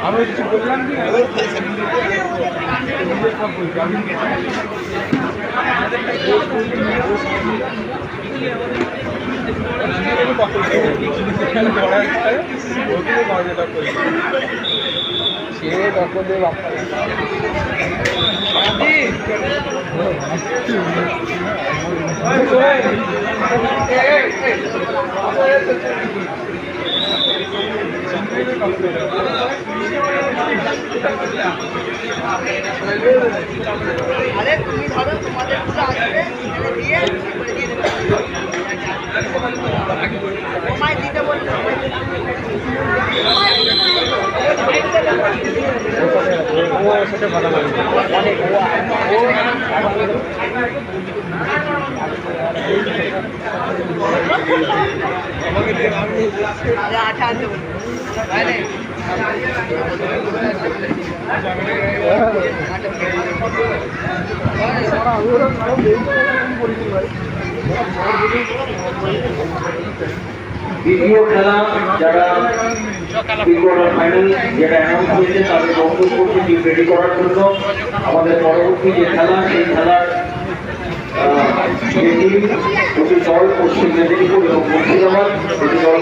আমি কিছু বললাম কি আরে তুমি ধরো তোমাদের পুরো আসবে দিয়ে দিয়ে দেবে তোমায় দিতে বললো সেটা ভালো লাগে অনেক আচ্ছা আনতে বলবো তাই না দ্বিতীয় খেলা যারা ফাইনাল যেটা অ্যানাউন্স হয়েছে তাদের বক্তব্যকে টিম রেডি করার জন্য আমাদের পরবর্তী যে খেলা সেই খেলার যে টিম দুটি দল পশ্চিম মেদিনীপুর এবং মুর্শিদাবাদ দুটি দল